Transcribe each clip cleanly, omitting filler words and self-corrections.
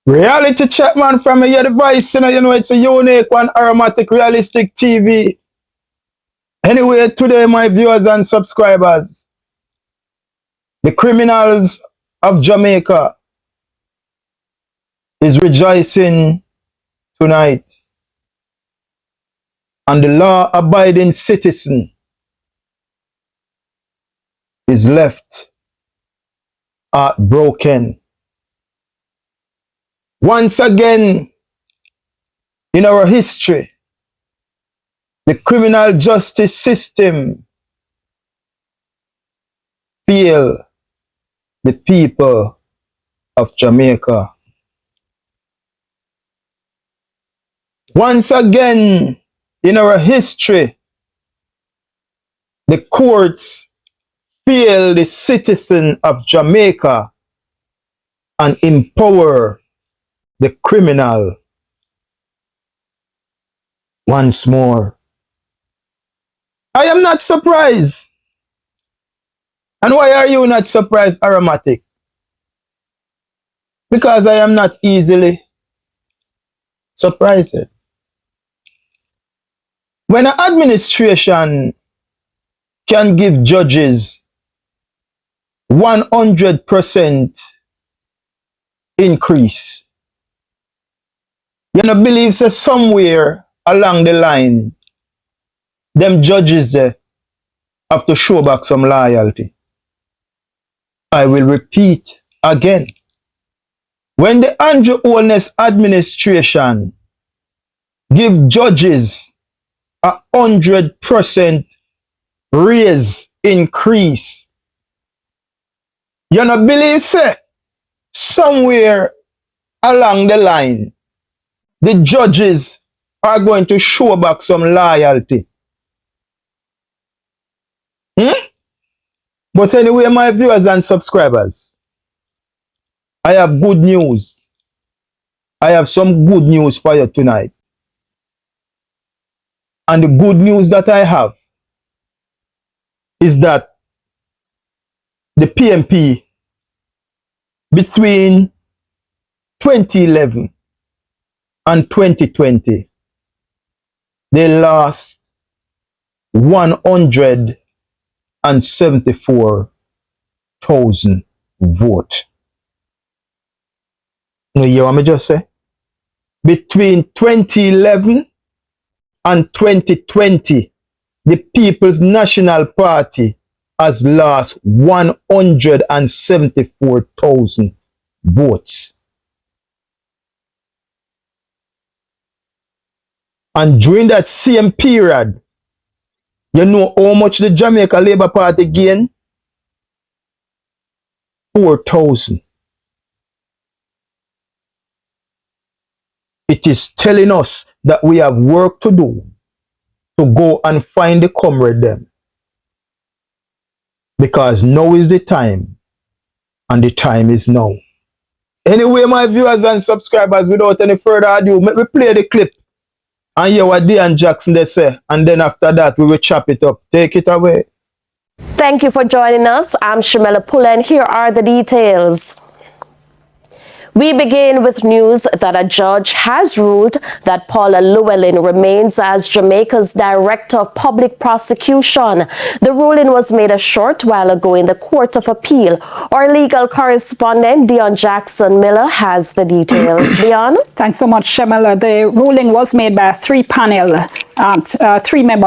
Reality check, man, from your device, you know, it's a unique one, aromatic, realistic TV. Anyway, today, my viewers and subscribers, the criminals of Jamaica is rejoicing tonight, and the law-abiding citizen is left heartbroken. Once again, in our history, the criminal justice system failed the people of Jamaica. Once again, in our history, the courts failed the citizen of Jamaica and empower the criminal once more. I am not surprised. And why are you not surprised, Aromatic? Because I am not easily surprised. When an administration can give judges 100% increase, you know, believe that somewhere along the line, them judges there have to show back some loyalty. I will repeat again. When the Anju administration give judges 100% raise increase, you know, believe say somewhere along the line, the judges are going to show back some loyalty. But anyway, my viewers and subscribers, I have good news. I have some good news for you tonight. And the good news that I have is that the PMP between 2011 and 2020, they lost 174,000 votes. You hear what I just say? Between 2011 and 2020, the People's National Party has lost 174,000 votes. And during that same period, you know how much the Jamaica Labour Party gained? 4,000. It is telling us that we have work to do to go and find the comrade them. Because now is the time, and the time is now. Anyway, my viewers and subscribers, without any further ado, let me play the clip and hear what Dean Jackson they say, and then after that we will chop it up. Take it away. Thank you for joining us. I'm Paula, and here are the details. We begin with news that a judge has ruled that Paula LLEWELLYN remains as Jamaica's Director of Public Prosecution. The ruling was made a short while ago in the Court of Appeal. Our legal correspondent, Dean Jackson Miller, has the details. Dean? Thanks so much, Shamala. The ruling was made by a three-member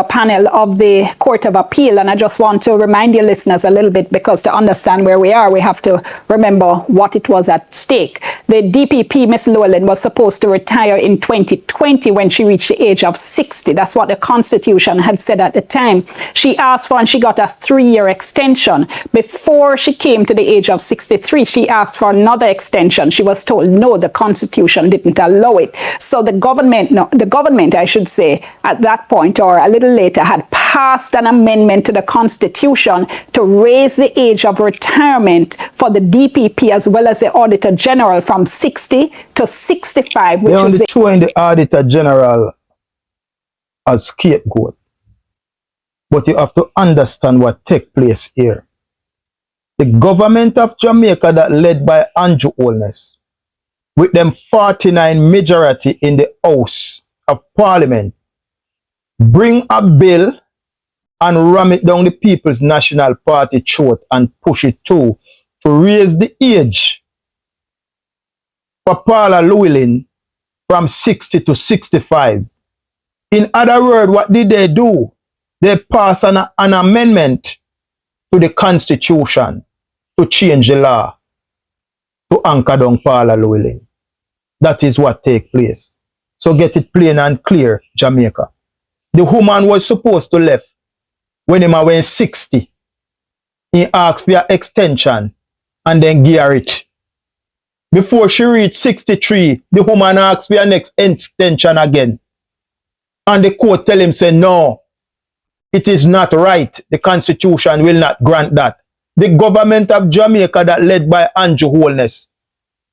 panel of the Court of Appeal, and I just want to remind your listeners a little bit, because to understand where we are, we have to remember what it was at stake. The DPP, Ms. LLEWELLYN, was supposed to retire in 2020 when she reached the age of 60. That's what the Constitution had said at the time. She asked for, and she got a 3-year extension. Before she came to the age of 63, she asked for another extension. She was told, no, the Constitution didn't allow it. So the government, I should say, at that point or a little later, had passed an amendment to the Constitution to raise the age of retirement for the DPP as well as the Auditor General from 60 to 65. Which is throwing the Auditor General as scapegoat. But you have to understand what take place here. The government of Jamaica that led by Anju, with them 49 majority in the House of Parliament, bring a bill and ram it down the People's National Party throat and push it through to raise the age for Paula LLEWELLYN from 60 to 65. In other words, what did they do? They passed an amendment to the Constitution to change the law to anchor down Paula LLEWELLYN. That is what take place. So get it plain and clear, Jamaica. The woman was supposed to left when he went 60. He asked for an extension and then gear it. Before she reached 63, the woman asked for an next extension again. And the court tell him, say, no, it is not right. The Constitution will not grant that. The government of Jamaica that led by Anju Holness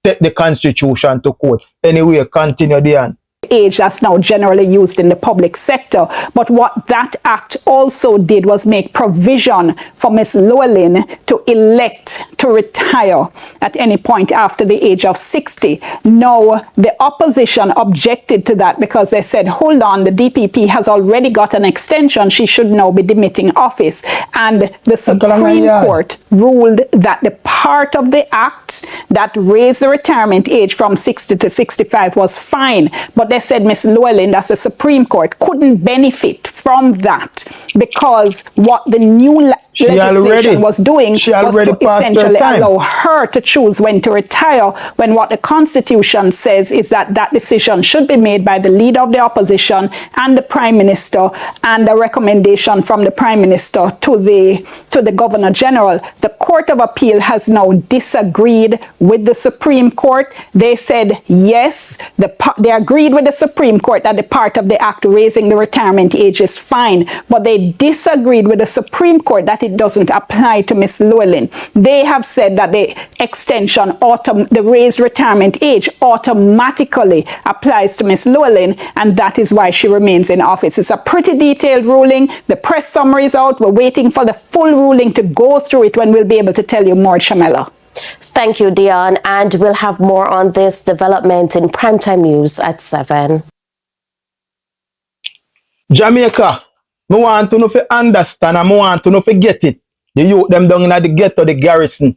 take the Constitution to court. Anyway, continue the age that's now generally used in the public sector. But what that act also did was make provision for Ms. LLEWELLYN to elect to retire at any point after the age of 60. Now, the opposition objected to that because they said, hold on, the DPP has already got an extension. She should now be demitting office. And the Supreme Court ruled that the part of the act that raised the retirement age from 60 to 65 was fine. But they said Ms. LLEWELLYN, that's the Supreme Court, couldn't benefit from that because what the new legislation was doing was to essentially allow her to choose when to retire, when what the Constitution says is that that decision should be made by the leader of the opposition and the Prime Minister, and a recommendation from the Prime Minister to the Governor General. The Court of Appeal has now disagreed with the Supreme Court. They said yes, they agreed with the Supreme Court that the part of the act raising the retirement age is fine, but they disagreed with the Supreme Court that it doesn't apply to Ms. LLEWELLYN. They have said that the extension, the raised retirement age automatically applies to Ms. LLEWELLYN, and that is why she remains in office. It's a pretty detailed ruling. The press summary is out. We're waiting for the full ruling to go through it when we'll be able to tell you more, Shamela. Thank you, Dion, and we'll have more on this development in Primetime News at 7. Jamaica, I want to know if you understand and I want to know if you get it. The youth them down in the ghetto, the garrison,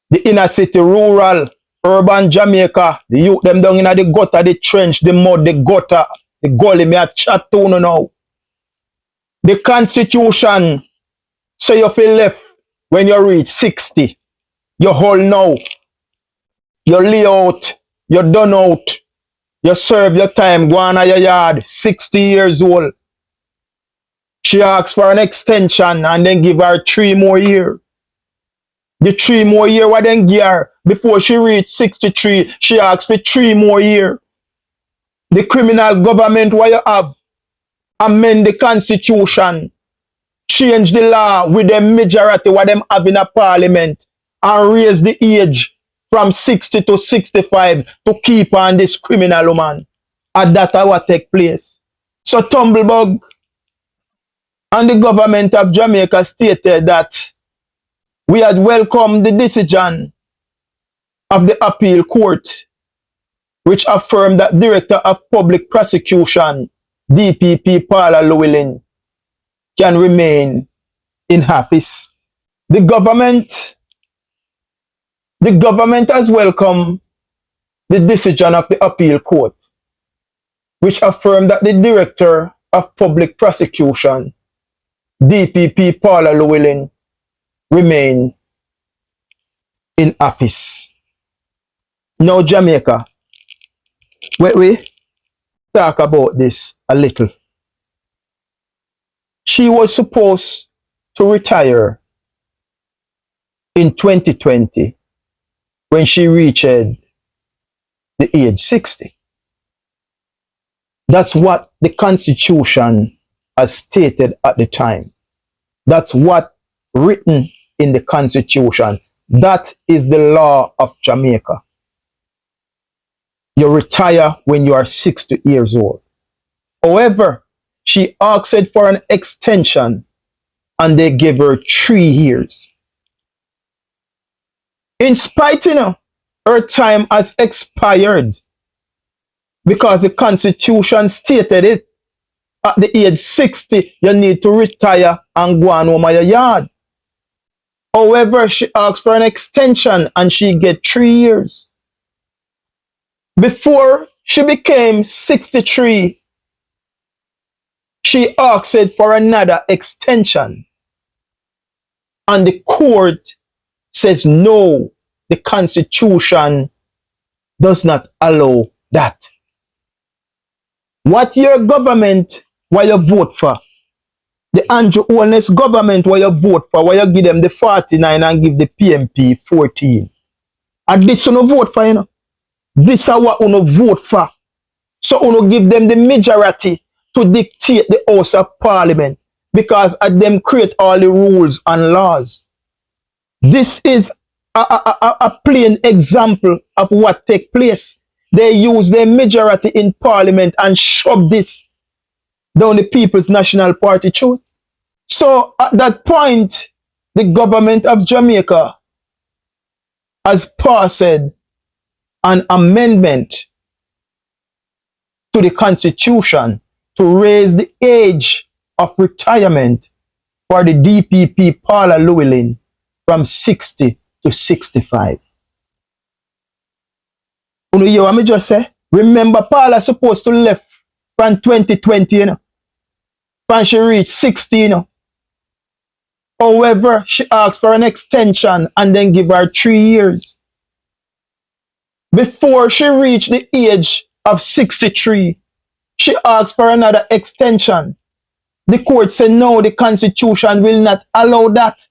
the inner city, rural, urban Jamaica, the youth them down in the gutter, the trench, the mud, the gutter, the gully, me a chat to you now. The Constitution say you feel left when you reach 60. You hold now. You lay out. You done out. You serve your time. Go on your yard. 60 years old. She asks for an extension and then give her 3 more years. The 3 more years what then give her before she reach 63. She asks for 3 more years. The criminal government what you have, amend the Constitution, change the law with the majority what them have in a parliament, and raise the age from 60 to 65 to keep on this criminal woman. And that what take place. So Tumblebug and the government of Jamaica stated that we had welcomed the decision of the appeal court, which affirmed that Director of Public Prosecution, DPP Paula LLEWELLYN, can remain in office. The government has welcomed the decision of the appeal court, which affirmed that the Director of Public Prosecution, DPP Paula LLEWELLYN, remain in office. Now, Jamaica, we talk about this a little. She was supposed to retire in 2020 when she reached the age 60. That's what the Constitution has stated at the time. That's what written in the Constitution. That is the law of Jamaica. You retire when you are 60 years old. However, she asked for an extension and they gave her 3 years. In spite, Her time has expired because the Constitution stated it. At the age 60, you need to retire and go on home of your yard. However, she asked for an extension and she get 3 years. Before she became 63, she asked for another extension. And the court says no, the Constitution does not allow that. What your government, why you vote for? The Anju Wellness government, why you vote for? Why you give them the 49 and give the PMP 14? And this you no vote for, you know. This is what you no vote for. So you no give them the majority to dictate the House of Parliament because of them create all the rules and laws. This is a plain example of what take place. They use their majority in Parliament and shove this down the People's National Party throat. So at that point, the government of Jamaica has passed an amendment to the Constitution to raise the age of retirement for the DPP Paula LLEWELLYN from 60 to 65. You hear what I just say? Remember, Paula supposed to left from 2020, you know. When she reached 60, you know. However, she asked for an extension and then give her 3 years. Before she reached the age of 63, she asked for another extension. The court said no, the Constitution will not allow that.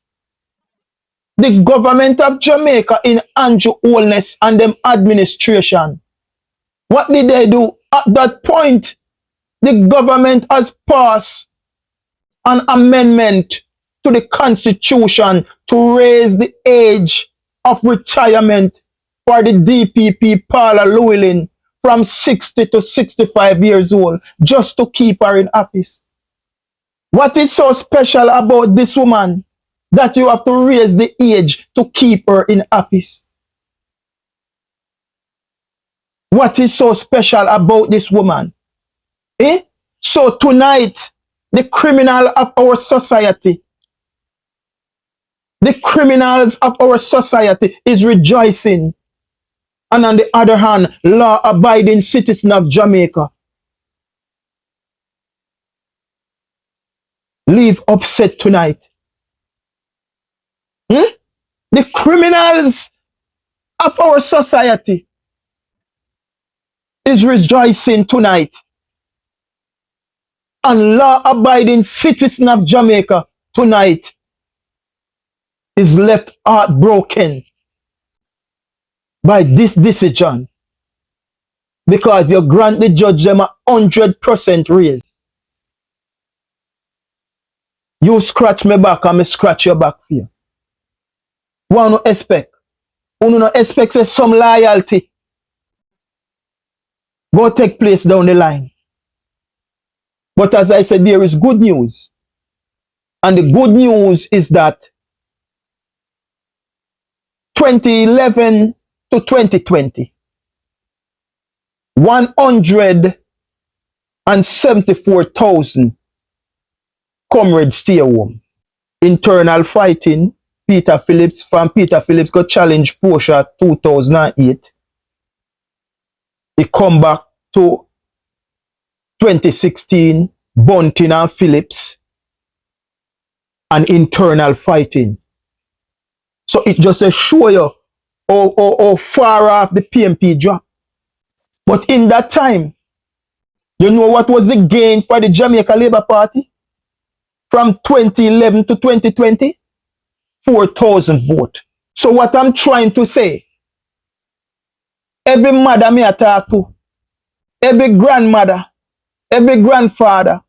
The government of Jamaica in Anju Wellness and them administration, what did they do? At that point, the government has passed an amendment to the Constitution to raise the age of retirement for the DPP Paula LLEWELLYN from 60 to 65 years old, just to keep her in office. What is so special about this woman that you have to raise the age to keep her in office? What is so special about this woman? So tonight, the criminal of our society, the criminals of our society is rejoicing. And on the other hand, law-abiding citizen of Jamaica leave upset tonight. The criminals of our society is rejoicing tonight. And law-abiding citizen of Jamaica tonight is left heartbroken by this decision because you grant the judge them 100% raise. You scratch me back and me scratch your back for you. What you expect? You no expect some loyalty go take place down the line. But as I said, there is good news. And the good news is that 2011 to 2020, 174,000 comrades stay home. Internal fighting, Peter Phillips got challenged Porsche 2008. He come back to 2016, Bunting and Phillips, and internal fighting. So it just to show you how far off the PMP drop. But in that time, you know what was the gain for the Jamaica Labour Party? From 2011 to 2020? 4,000 votes. So what I'm trying to say, every mother me I talk to, every grandmother, every grandfather,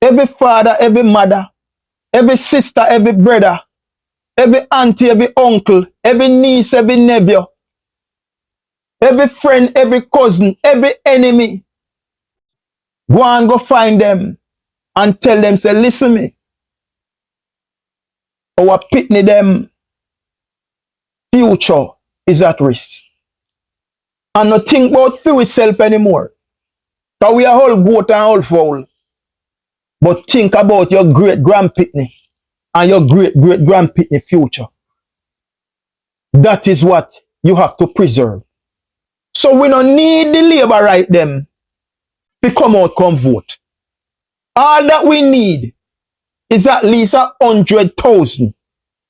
every father, every mother, every sister, every brother, every auntie, every uncle, every niece, every nephew, every friend, every cousin, every enemy, go and go find them and tell them, say, listen me, our pitney them future is at risk. and not think about for yourself anymore. Because we are all goat and all fowl. But think about your great grandpitney and your great great grandpitney future. That is what you have to preserve. So we don't need the labor right them to come out, come vote. All that we need is at least 100,000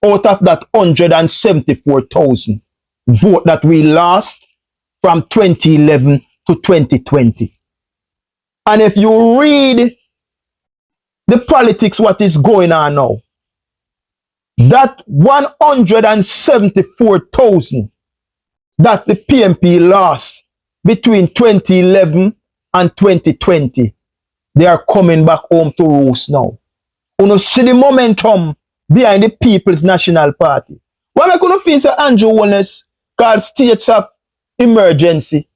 out of that 174,000 vote that we lost from 2011 to 2020. And if you read the politics, what is going on now, that 174,000 that the PMP lost between 2011 and 2020, they are coming back home to roost now. You see the momentum behind the People's National Party. What am I feel say Anju wellness called states of emergency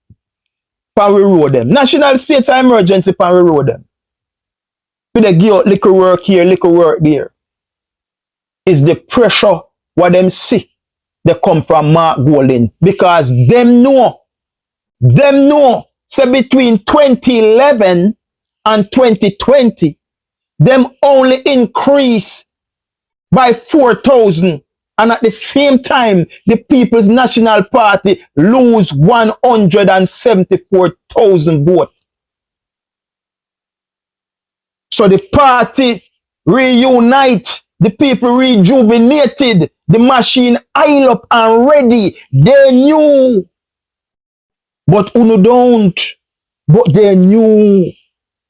pan we road them. National states of emergency pan we road them. We dey give out little work here, little work there. Is the pressure what them see they come from Mark Golding, because them know say between 2011 and 2020 them only increase by 4,000, and at the same time the People's National Party lose 174,000 votes. So the party reunite, the people rejuvenated, the machine oil up and ready. They knew, but uno don't, but they knew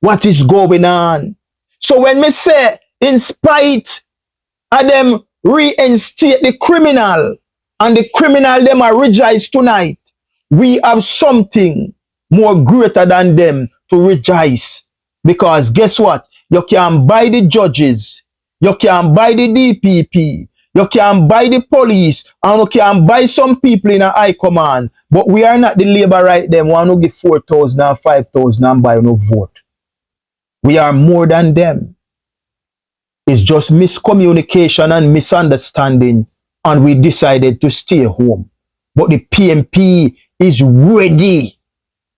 what is going on. So when me say, in spite of them reinstate the criminal, and the criminal them are rejoice tonight, we have something more greater than them to rejoice. Because guess what? You can buy the judges, you can buy the DPP, you can buy the police, and you can buy some people in a high command. But we are not the labor right them. We want to give 4,000 and 5,000 and buy no vote. We are more than them. It's just miscommunication and misunderstanding, and we decided to stay home. But the PMP is ready.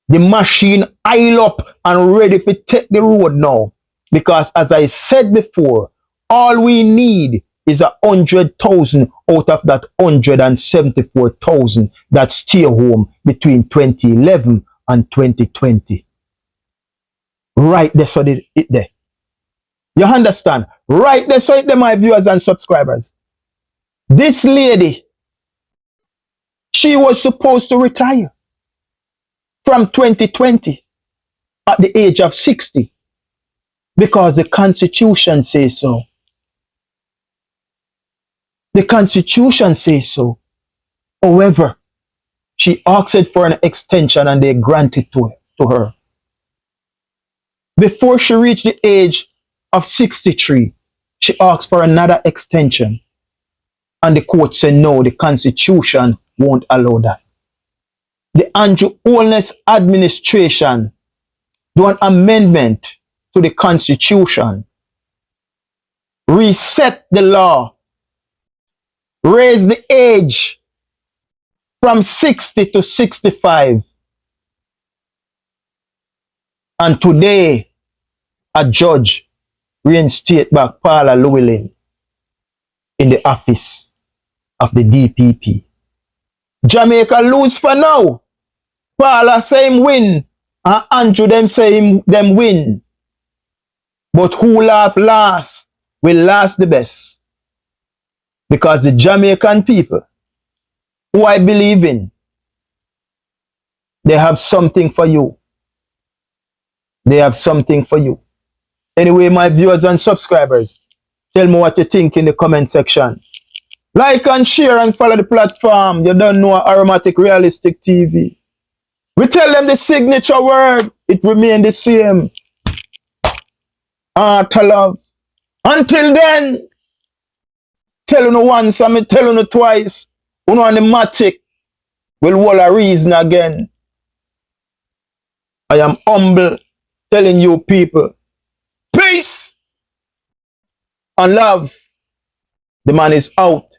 The machine oil up and ready to take the road now. Because as I said before, all we need is 100,000 out of that 174,000 that stay home between 2011 and 2020. Right there, so it there. You understand? Right there, so it there, my viewers and subscribers. This lady, she was supposed to retire from 2020 at the age of 60 because the Constitution says so. The Constitution says so. However, she asked for an extension and they granted to her. Before she reached the age of 63, she asked for another extension. And the court said no, the Constitution won't allow that. The Anju Wellness Administration do an amendment to the Constitution, reset the law, raise the age from 60 to 65. And today, a judge reinstate back Paula LLEWELLYN in the office of the DPP. Jamaica lose for now. Paula say him win, and Anju them say them win. But who laugh last will last the best. Because the Jamaican people, who I believe in, they have something for you. They have something for you. Anyway, my viewers and subscribers, tell me what you think in the comment section. Like and share and follow the platform. You don't know Aromatic Realistic TV. We tell them the signature word, it remains the same. To love. Until then, tell you once and me tell you twice. You know, the matic will hold a reason again. I am humble telling you people, peace and love. The man is out.